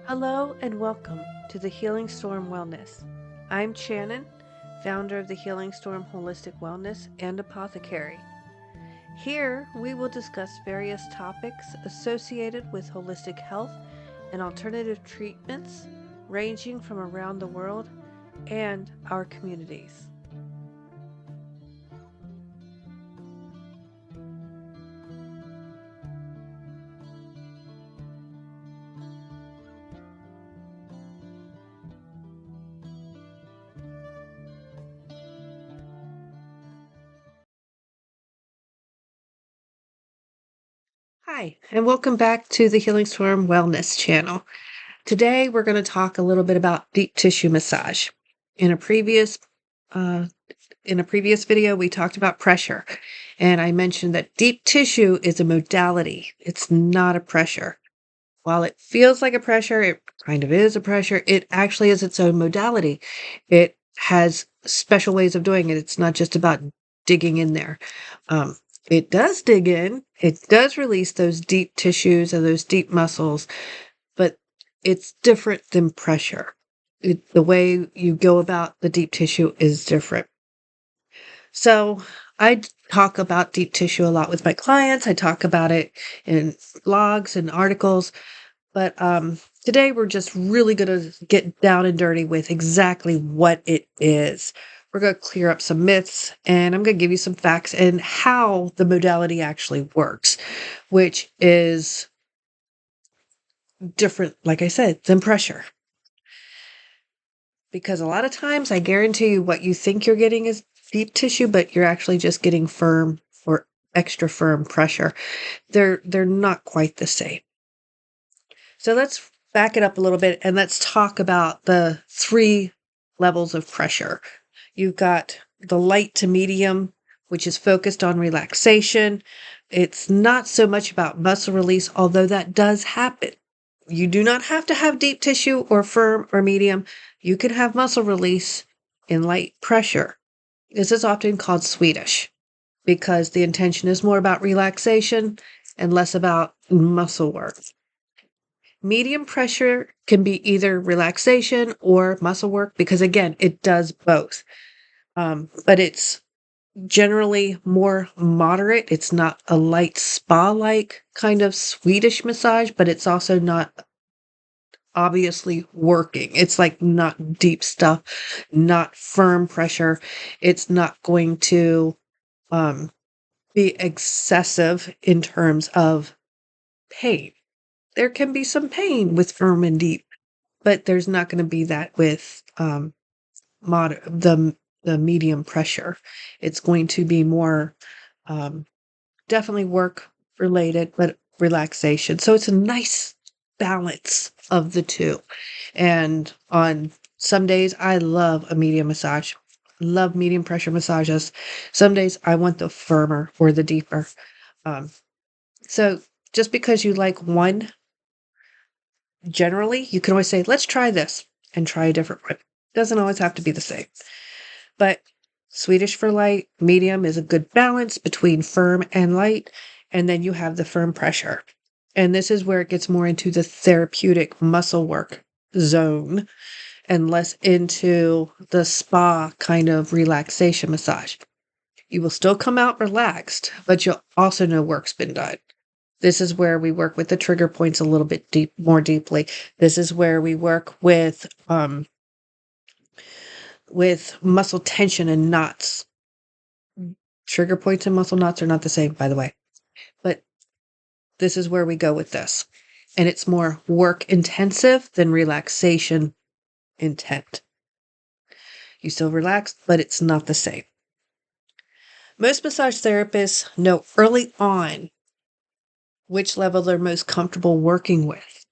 Hello and welcome to the Healing Storm Wellness. I'm Shannon, founder of the Healing Storm Holistic Wellness and Apothecary. Here we will discuss various topics associated with holistic health and alternative treatments ranging from around the world and our communities. Hi, and welcome back to the Healing Storm Wellness channel. Today we're going to talk a little bit about deep tissue massage. In a previous uh, video, we talked about pressure, and I mentioned that deep tissue is a modality. It's not a pressure. While it feels like a pressure, it kind of is a pressure. It actually is its own modality. It has special ways of doing it. It's not just about digging in there. Um, it does dig in. It does release those deep tissues and those deep muscles, but it's different than pressure. The way you go about the deep tissue is different. So I talk about deep tissue a lot with my clients. I talk about it in blogs and articles, but today we're just really going to get down and dirty with exactly what it is. We're going to clear up some myths, and I'm going to give you some facts and how the modality actually works, which is different, like I said, than pressure. Because a lot of times I guarantee you what you think you're getting is deep tissue, but you're actually just getting firm or extra firm pressure. They're not quite the same. So let's back it up a little bit and let's talk about the 3 levels of pressure. You've got the light to medium, which is focused on relaxation. It's not so much about muscle release, although that does happen. You do not have to have deep tissue or firm or medium. You can have muscle release in light pressure. This is often called Swedish because the intention is more about relaxation and less about muscle work. Medium pressure can be either relaxation or muscle work because, again, it does both. But it's generally more moderate. It's not a light spa-like kind of Swedish massage, but it's also not obviously working. It's like not deep stuff, not firm pressure. It's not going to be excessive in terms of pain. There can be some pain with firm and deep, but there's not going to be that with the medium pressure. It's going to be more definitely work related, but relaxation. So it's a nice balance of the two. And on some days, I love a medium massage. Love medium pressure massages. Some days I want the firmer or the deeper. Um, so just because you like one, generally, you can always say, let's try this and try a different one. Doesn't always have to be the same. But Swedish for light, medium is a good balance between firm and light. And then you have the firm pressure. And this is where it gets more into the therapeutic muscle work zone and less into the spa kind of relaxation massage. You will still come out relaxed, but you'll also know work's been done. This is where we work with the trigger points a little bit more deeply. This is where we work with muscle tension and knots. Trigger points and muscle knots are not the same, by the way. But this is where we go with this. And it's more work intensive than relaxation intent. You still relax, but it's not the same. Most massage therapists know early on which level they're most comfortable working with.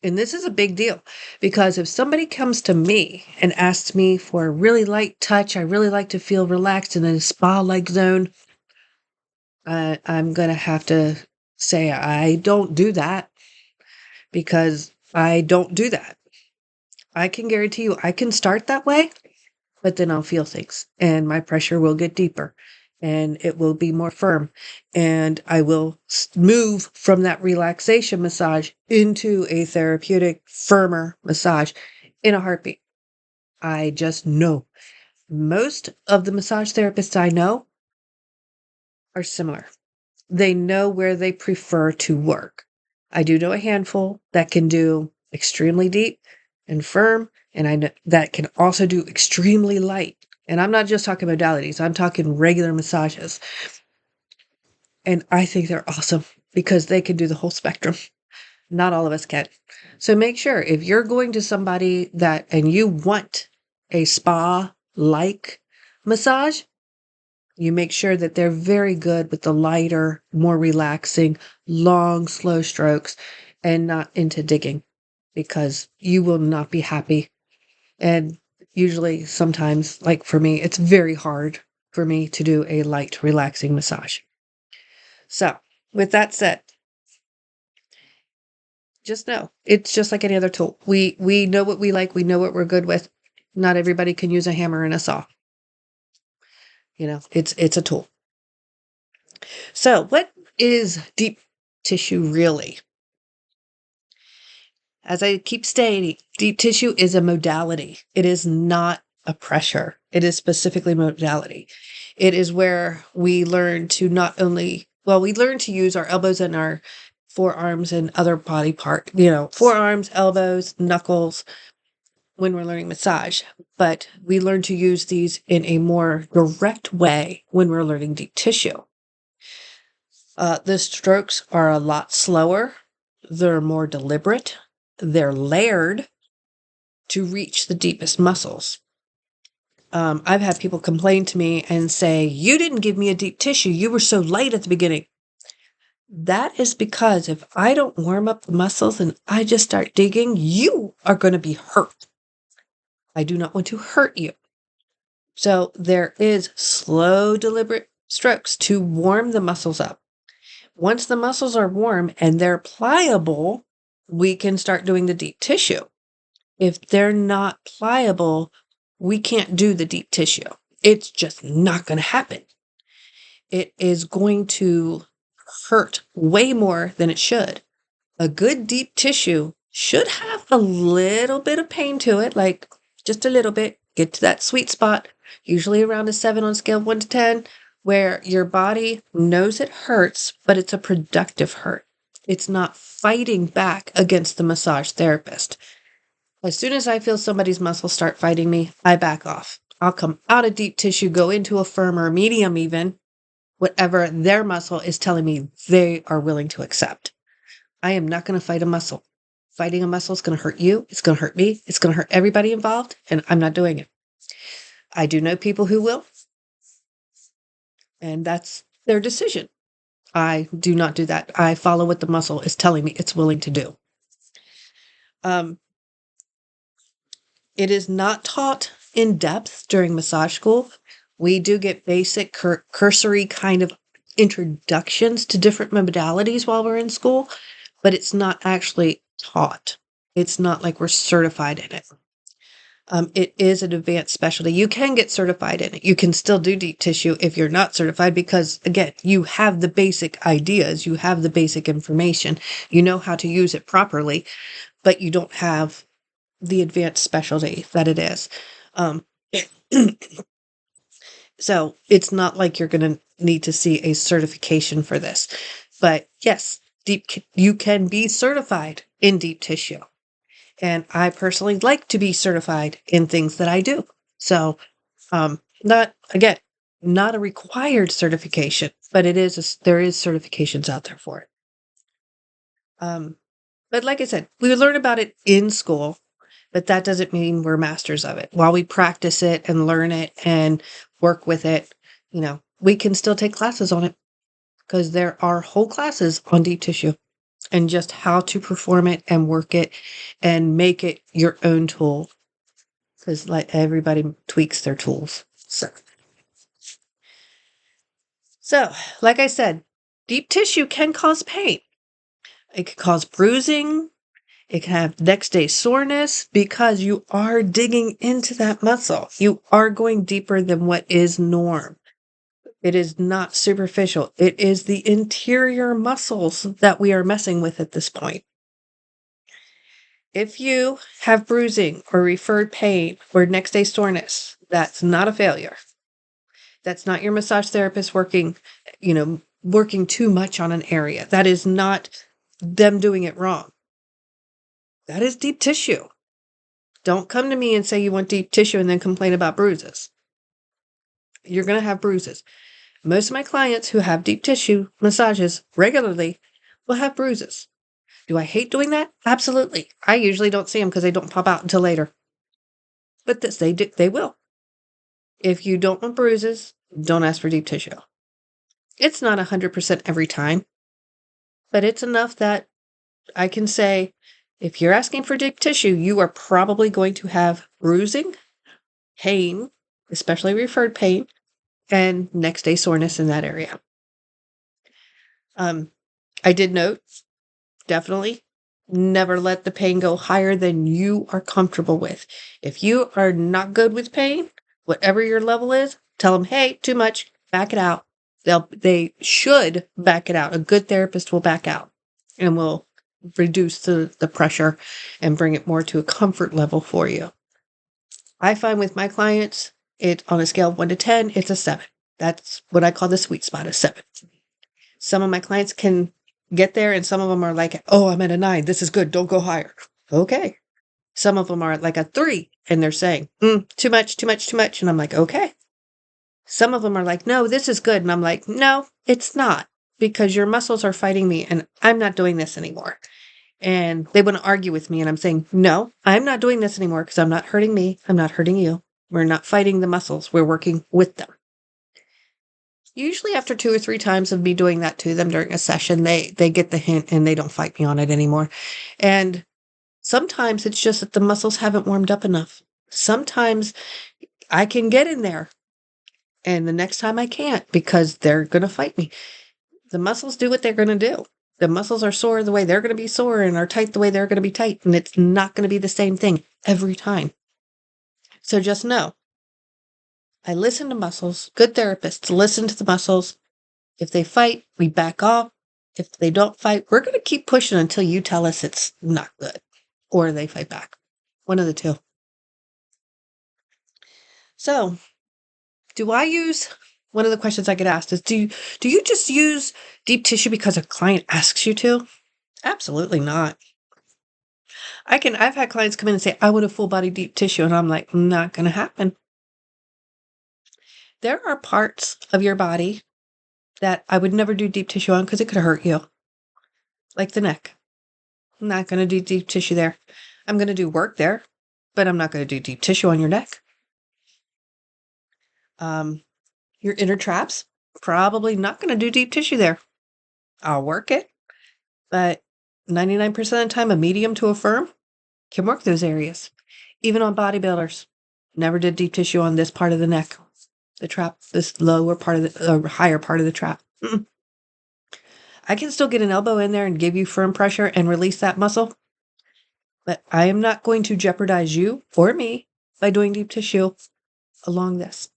And this is a big deal because if somebody comes to me and asks me for a really light touch, I really like to feel relaxed in a spa-like zone, I'm going to have to say I don't do that because I don't do that. I can guarantee you I can start that way, but then I'll feel things and my pressure will get deeper and it will be more firm. And I will move from that relaxation massage into a therapeutic, firmer massage in a heartbeat. I just know. Most of the massage therapists I know are similar. They know where they prefer to work. I do know a handful that can do extremely deep and firm, and I know that can also do extremely light. And I'm not just talking modalities, I'm talking regular massages. And I think they're awesome because they can do the whole spectrum. Not all of us can. So make sure if you're going to somebody that and you want a spa like massage, you make sure that they're very good with the lighter, more relaxing, long, slow strokes and not into digging because you will not be happy. And usually, sometimes, like for me, it's very hard for me to do a light, relaxing massage. So, with that said, just know it's just like any other tool. We know what we like, we know what we're good with. Not everybody can use a hammer and a saw. It's a tool. So, what is deep tissue really? As I keep stating, deep tissue is a modality. It is not a pressure. It is specifically modality. It is where we learn to we learn to use our elbows and our forearms and other body part, forearms, elbows, knuckles when we're learning massage. But we learn to use these in a more direct way when we're learning deep tissue. The strokes are a lot slower. They're more deliberate. They're layered to reach the deepest muscles. I've had people complain to me and say, "You didn't give me a deep tissue. You were so light at the beginning." That is because if I don't warm up the muscles and I just start digging, you are going to be hurt. I do not want to hurt you. So there is slow, deliberate strokes to warm the muscles up. Once the muscles are warm and they're pliable, we can start doing the deep tissue. If they're not pliable, we can't do the deep tissue. It's just not going to happen. It is going to hurt way more than it should. A good deep tissue should have a little bit of pain to it, like just a little bit. Get to that sweet spot, usually around a 7 on a scale of 1 to 10, where your body knows it hurts, but it's a productive hurt. It's not fighting back against the massage therapist. As soon as I feel somebody's muscles start fighting me, I back off. I'll come out of deep tissue, go into a firmer medium even, whatever their muscle is telling me they are willing to accept. I am not going to fight a muscle. Fighting a muscle is going to hurt you. It's going to hurt me. It's going to hurt everybody involved, and I'm not doing it. I do know people who will, and that's their decision. I do not do that. I follow what the muscle is telling me it's willing to do. It is not taught in depth during massage school. We do get basic cursory kind of introductions to different modalities while we're in school, but it's not actually taught. It's not like we're certified in it. It is an advanced specialty. You can get certified in it. You can still do deep tissue if you're not certified because, again, you have the basic ideas, you have the basic information, you know how to use it properly, but you don't have the advanced specialty that it is. So it's not like you're going to need to see a certification for this. But yes, you can be certified in deep tissue. And I personally like to be certified in things that I do. So, not a required certification, but there is certifications out there for it. But like I said, we learn about it in school, but that doesn't mean we're masters of it. While we practice it and learn it and work with it, we can still take classes on it because there are whole classes on deep tissue and just how to perform it and work it and make it your own tool. Because like everybody tweaks their tools. So, like I said, deep tissue can cause pain. It can cause bruising. It can have next day soreness because you are digging into that muscle. You are going deeper than what is norm. It is not superficial. It is the interior muscles that we are messing with at this point. If you have bruising or referred pain or next day soreness, that's not a failure. That's not your massage therapist working too much on an area. That is not them doing it wrong. That is deep tissue. Don't come to me and say you want deep tissue and then complain about bruises. You're going to have bruises. Most of my clients who have deep tissue massages regularly will have bruises. Do I hate doing that? Absolutely. I usually don't see them because they don't pop out until later. But they will. If you don't want bruises, don't ask for deep tissue. It's not 100% every time, but it's enough that I can say, if you're asking for deep tissue, you are probably going to have bruising, pain, especially referred pain, and next day soreness in that area. I did note, definitely, never let the pain go higher than you are comfortable with. If you are not good with pain, whatever your level is, tell them, hey, too much, back it out. They should back it out. A good therapist will back out and will reduce the pressure and bring it more to a comfort level for you. I find with my clients, on a scale of 1 to 10, it's a 7. That's what I call the sweet spot, a 7. Some of my clients can get there, and some of them are like, oh, I'm at a 9. This is good. Don't go higher. Okay. Some of them are like a 3, and they're saying, too much, too much, too much. And I'm like, okay. Some of them are like, no, this is good. And I'm like, no, it's not, because your muscles are fighting me, and I'm not doing this anymore. And they want to argue with me, and I'm saying, no, I'm not doing this anymore because I'm not hurting me. I'm not hurting you. We're not fighting the muscles. We're working with them. Usually after 2 or 3 times of me doing that to them during a session, they get the hint and they don't fight me on it anymore. And sometimes it's just that the muscles haven't warmed up enough. Sometimes I can get in there and the next time I can't because they're going to fight me. The muscles do what they're going to do. The muscles are sore the way they're going to be sore and are tight the way they're going to be tight. And it's not going to be the same thing every time. So just know, I listen to muscles. Good therapists listen to the muscles. If they fight, we back off. If they don't fight, we're going to keep pushing until you tell us it's not good or they fight back. One of the two. So, one of the questions I get asked is, do you just use deep tissue because a client asks you to? Absolutely not. I've had clients come in and say, I want a full body deep tissue. And I'm like, not going to happen. There are parts of your body that I would never do deep tissue on because it could hurt you. Like the neck. I'm not going to do deep tissue there. I'm going to do work there, but I'm not going to do deep tissue on your neck. Your inner traps, probably not going to do deep tissue there. I'll work it, but 99% of the time, a medium to a firm can work those areas. Even on bodybuilders, never did deep tissue on this part of the neck, the trap, this lower part of the higher part of the trap. I can still get an elbow in there and give you firm pressure and release that muscle, but I am not going to jeopardize you or me by doing deep tissue along this.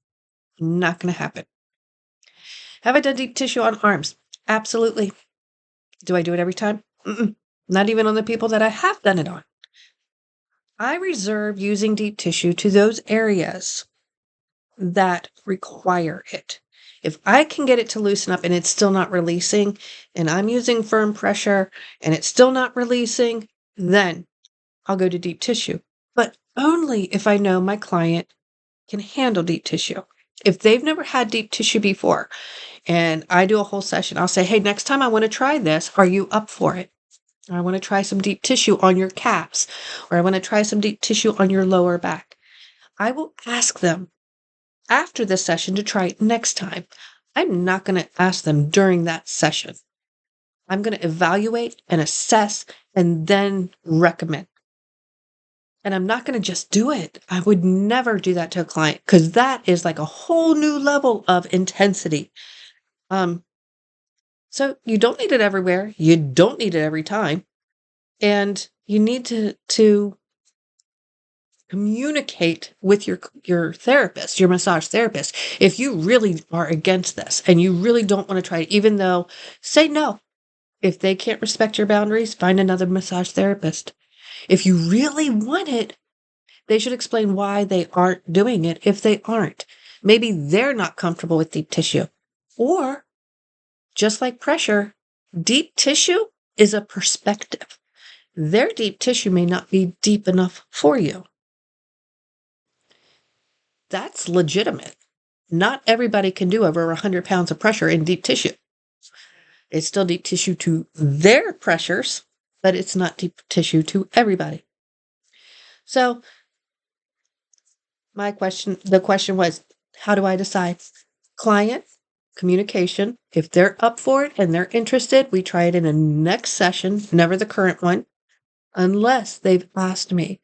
Not going to happen. Have I done deep tissue on arms? Absolutely. Do I do it every time? Not even on the people that I have done it on. I reserve using deep tissue to those areas that require it. If I can get it to loosen up and it's still not releasing, and I'm using firm pressure and it's still not releasing, then I'll go to deep tissue. But only if I know my client can handle deep tissue. If they've never had deep tissue before and I do a whole session, I'll say, hey, next time I want to try this. Are you up for it? Or I want to try some deep tissue on your calves, or I want to try some deep tissue on your lower back. I will ask them after the session to try it next time. I'm not going to ask them during that session. I'm going to evaluate and assess and then recommend. And I'm not going to just do it. I would never do that to a client because that is like a whole new level of intensity. So you don't need it everywhere. You don't need it every time. And you need to Communicate with your therapist, your massage therapist. If you really are against this and you really don't want to try it, even though, say no. If they can't respect your boundaries, find another massage therapist. If you really want it, they should explain why they aren't doing it if they aren't. Maybe they're not comfortable with deep tissue. Or, just like pressure, deep tissue is a perspective. Their deep tissue may not be deep enough for you. That's legitimate. Not everybody can do over 100 pounds of pressure in deep tissue. It's still deep tissue to their pressures, but it's not deep tissue to everybody. So the question was, how do I decide? Client, communication. If they're up for it and they're interested, we try it in a next session, never the current one, unless they've asked me.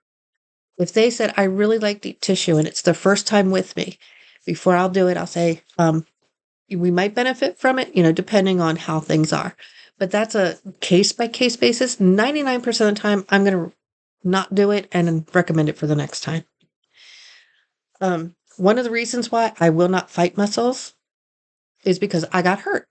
If they said, I really like deep tissue and it's their first time with me, before I'll do it, I'll say, we might benefit from it, depending on how things are. But that's a case by case basis. 99% of the time, I'm going to not do it and recommend it for the next time. One of the reasons why I will not fight muscles is because I got hurt.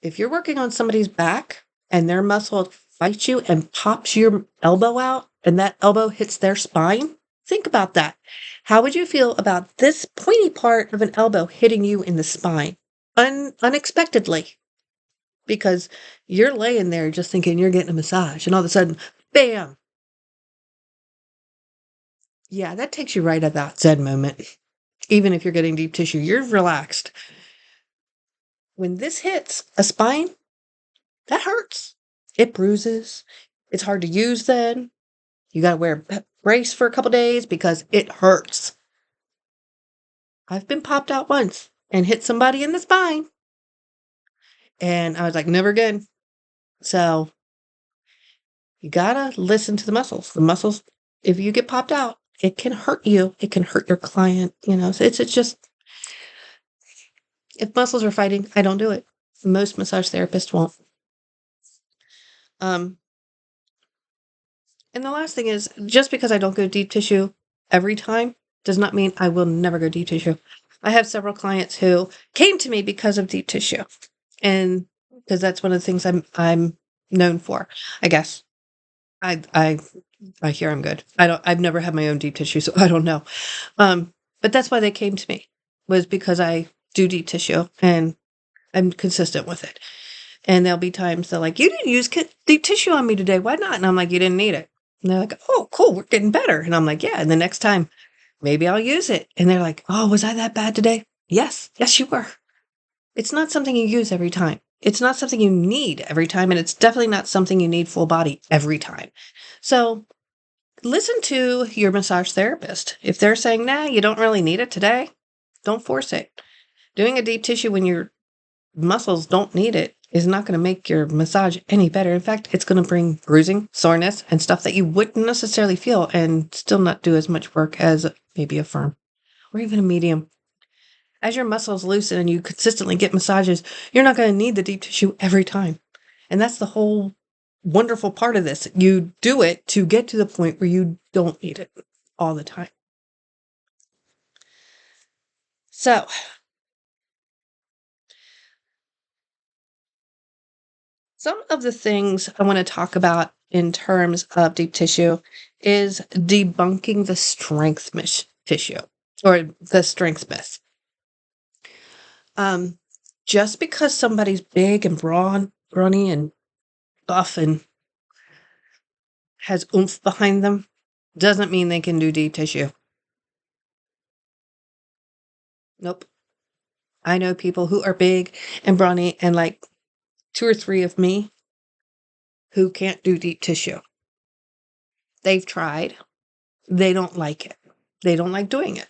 If you're working on somebody's back and their muscle fights you and pops your elbow out and that elbow hits their spine, think about that. How would you feel about this pointy part of an elbow hitting you in the spine unexpectedly? Because you're laying there just thinking you're getting a massage and all of a sudden, bam. Yeah, that takes you right at that Zen moment. Even if you're getting deep tissue, you're relaxed. When this hits a spine, that hurts. It bruises. It's hard to use then. You got to wear a brace for a couple days because it hurts. I've been popped out once and hit somebody in the spine. And I was like, never again. So you got to listen to the muscles. The muscles, if you get popped out, it can hurt you. It can hurt your client, So it's just, if muscles are fighting, I don't do it. Most massage therapists won't. And the last thing is, just because I don't go deep tissue every time does not mean I will never go deep tissue. I have several clients who came to me because of deep tissue, and because that's one of the things I'm known for, I guess. I hear I'm good. I've never had my own deep tissue, so I don't know. But that's why they came to me, was because I do deep tissue and I'm consistent with it. And there'll be times they're like, you didn't use deep tissue on me today. Why not? And I'm like, you didn't need it. And they're like, oh, cool. We're getting better. And I'm like, yeah. And the next time, maybe I'll use it. And they're like, oh, was I that bad today? Yes. Yes, you were. It's not something you use every time. It's not something you need every time. And it's definitely not something you need full body every time. So listen to your massage therapist. If they're saying, nah, you don't really need it today, don't force it. Doing a deep tissue when your muscles don't need it is not going to make your massage any better. In fact, it's going to bring bruising, soreness, and stuff that you wouldn't necessarily feel and still not do as much work as maybe a firm or even a medium. As your muscles loosen and you consistently get massages, you're not going to need the deep tissue every time. And that's the whole wonderful part of this. You do it to get to the point where you don't need it all the time. So, some of the things I want to talk about in terms of deep tissue is debunking the strength tissue or the strength myth. Just because somebody's big and brawny and buff and has oomph behind them doesn't mean they can do deep tissue. Nope. I know people who are big and brawny and like 2 or 3 of me who can't do deep tissue. They've tried. They don't like it. They don't like doing it.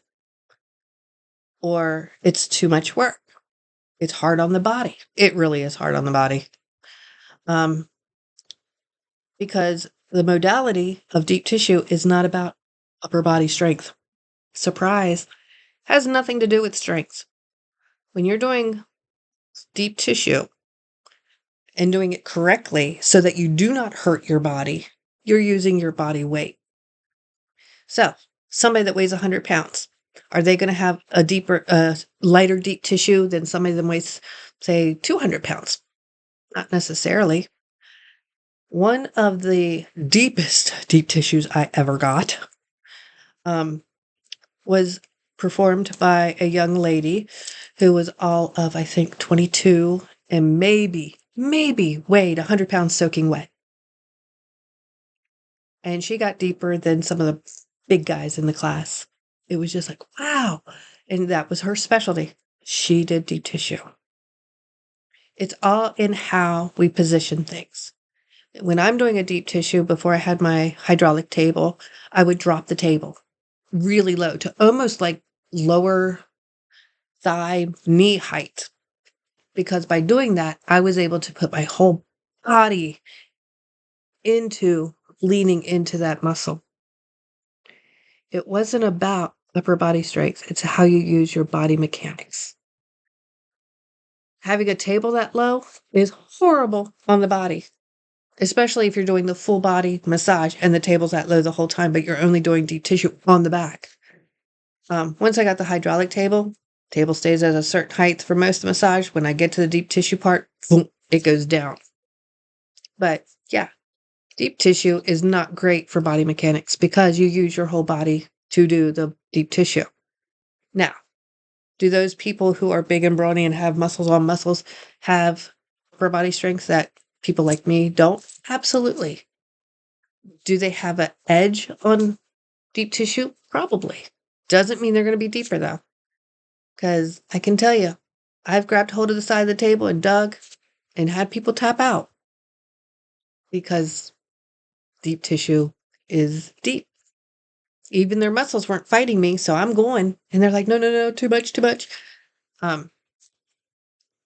Or it's too much work. It's hard on the body. It really is hard on the body. Because the modality of deep tissue is not about upper body strength. Surprise. Has nothing to do with strength. When you're doing deep tissue and doing it correctly so that you do not hurt your body, you're using your body weight. So somebody that weighs 100 pounds, are they going to have a lighter deep tissue than somebody that weighs, say, 200 pounds? Not necessarily. One of the deepest deep tissues I ever got was performed by a young lady who was all of, I think, 22 and maybe weighed 100 pounds soaking wet. And she got deeper than some of the big guys in the class. It was just like, wow. And that was her specialty. She did deep tissue. It's all in how we position things. When I'm doing a deep tissue, before I had my hydraulic table, I would drop the table really low to almost like lower thigh knee height. Because by doing that, I was able to put my whole body into leaning into that muscle. It wasn't about upper body strength. It's how you use your body mechanics. Having a table that low is horrible on the body, especially if you're doing the full body massage and the table's that low the whole time, but you're only doing deep tissue on the back. Once I got the hydraulic table stays at a certain height for most of the massage. When I get to the deep tissue part, boom, it goes down. But yeah, deep tissue is not great for body mechanics because you use your whole body to do the deep tissue. Now, do those people who are big and brawny and have muscles on muscles have upper body strength that people like me don't? Absolutely. Do they have an edge on deep tissue? Probably. Doesn't mean they're going to be deeper though. Because I can tell you, I've grabbed hold of the side of the table and dug and had people tap out because deep tissue is deep. Even their muscles weren't fighting me, so I'm going. And they're like, no, too much. But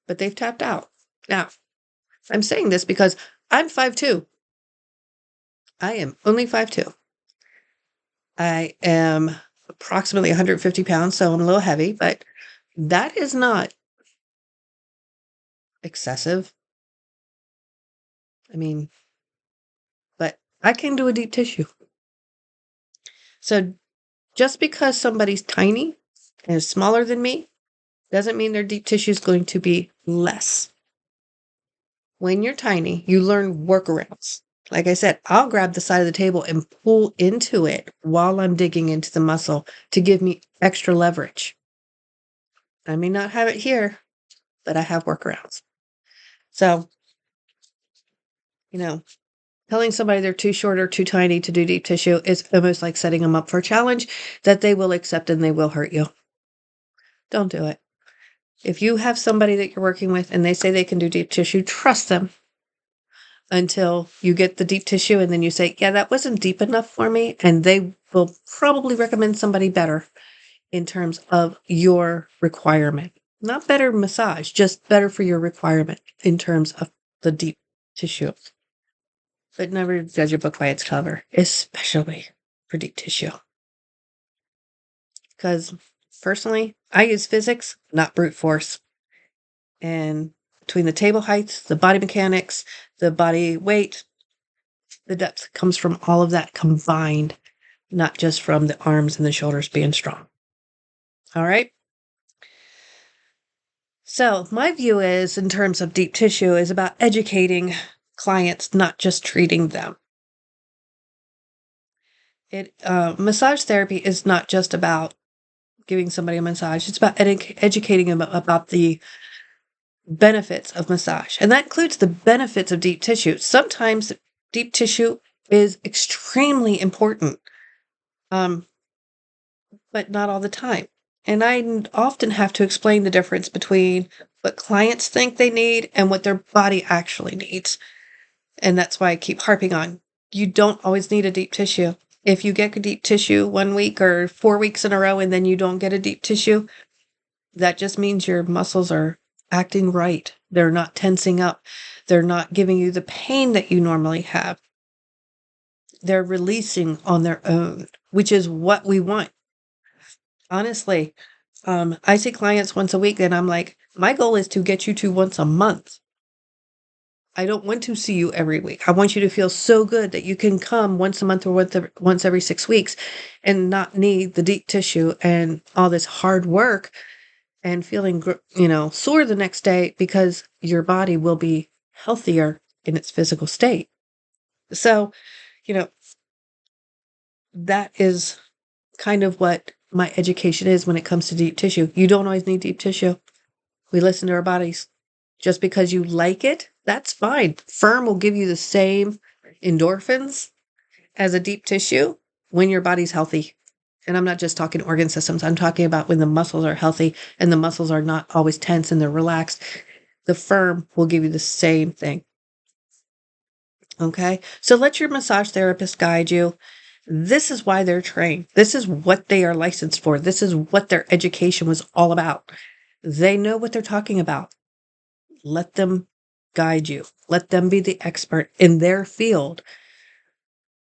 they've tapped out. Now, I'm saying this because I'm 5'2". I am only 5'2". I am approximately 150 pounds, so I'm a little heavy, but that is not excessive. I mean, but I can do a deep tissue. So just because somebody's tiny and is smaller than me doesn't mean their deep tissue is going to be less. When you're tiny, you learn workarounds. Like I said, I'll grab the side of the table and pull into it while I'm digging into the muscle to give me extra leverage. I may not have it here, but I have workarounds. So, telling somebody they're too short or too tiny to do deep tissue is almost like setting them up for a challenge that they will accept and they will hurt you. Don't do it. If you have somebody that you're working with and they say they can do deep tissue, trust them until you get the deep tissue and then you say, yeah, that wasn't deep enough for me. And they will probably recommend somebody better in terms of your requirement. Not better massage, just better for your requirement in terms of the deep tissue. But never judge a book by its cover, especially for deep tissue. Because personally, I use physics, not brute force. And between the table heights, the body mechanics, the body weight, the depth comes from all of that combined, not just from the arms and the shoulders being strong. All right. So my view is, in terms of deep tissue, is about educating clients, not just treating them. Massage therapy is not just about giving somebody a massage. It's about educating them about the benefits of massage. And that includes the benefits of deep tissue. Sometimes deep tissue is extremely important, but not all the time. And I often have to explain the difference between what clients think they need and what their body actually needs. And that's why I keep harping on, you don't always need a deep tissue. If you get a deep tissue 1 week or 4 weeks in a row and then you don't get a deep tissue, that just means your muscles are acting right. They're not tensing up. They're not giving you the pain that you normally have. They're releasing on their own, which is what we want. Honestly, I see clients once a week and I'm like, my goal is to get you to once a month. I don't want to see you every week. I want you to feel so good that you can come once a month or once every 6 weeks and not need the deep tissue and all this hard work and feeling, sore the next day because your body will be healthier in its physical state. So, you know, that is kind of what my education is when it comes to deep tissue. You don't always need deep tissue. We listen to our bodies. Just because you like it, that's fine. Firm will give you the same endorphins as a deep tissue when your body's healthy. And I'm not just talking organ systems. I'm talking about when the muscles are healthy and the muscles are not always tense and they're relaxed. The firm will give you the same thing. Okay? So let your massage therapist guide you. This is why they're trained. This is what they are licensed for. This is what their education was all about. They know what they're talking about. Let them guide you. Let them be the expert in their field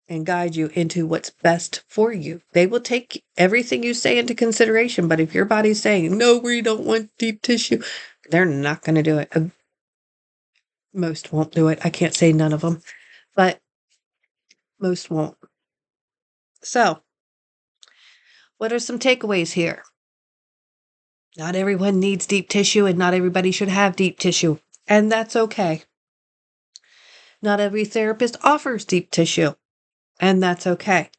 and guide you into what's best for you. They will take everything you say into consideration, but if your body's saying, no, we don't want deep tissue, they're not going to do it. Most won't do it. I can't say none of them, but most won't. So, what are some takeaways here? Not everyone needs deep tissue, and not everybody should have deep tissue, and that's okay. Not every therapist offers deep tissue, and that's okay.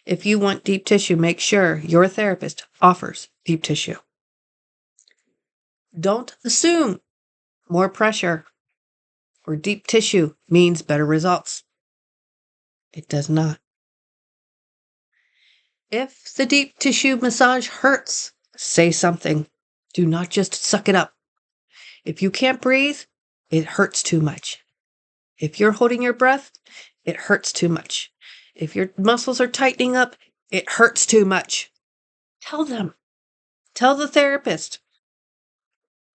If you want deep tissue, make sure your therapist offers deep tissue. Don't assume more pressure or deep tissue means better results. It does not. If the deep tissue massage hurts, say something. Do not just suck it up. If you can't breathe, it hurts too much. If you're holding your breath, it hurts too much. If your muscles are tightening up, it hurts too much. Tell them. Tell the therapist.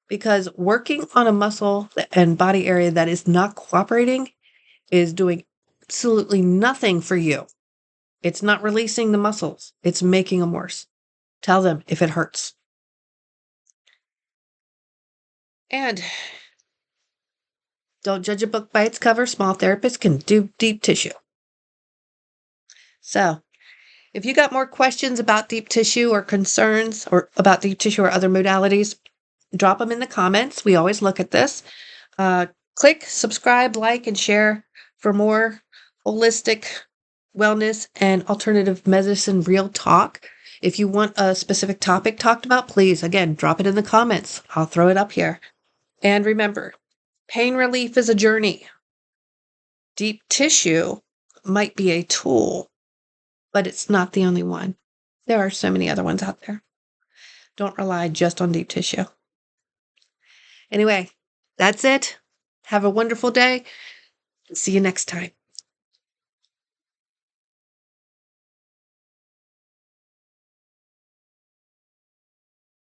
Because working on a muscle and body area that is not cooperating is doing absolutely nothing for you. It's not releasing the muscles. It's making them worse. Tell them if it hurts. And don't judge a book by its cover. Small therapists can do deep tissue. So, if you got more questions about deep tissue or concerns or about deep tissue or other modalities, drop them in the comments. We always look at this. Click, subscribe, like, and share for more holistic wellness and alternative medicine real talk. If you want a specific topic talked about, please, again, drop it in the comments. I'll throw it up here. And remember, pain relief is a journey. Deep tissue might be a tool, but it's not the only one. There are so many other ones out there. Don't rely just on deep tissue. Anyway, that's it. Have a wonderful day. See you next time.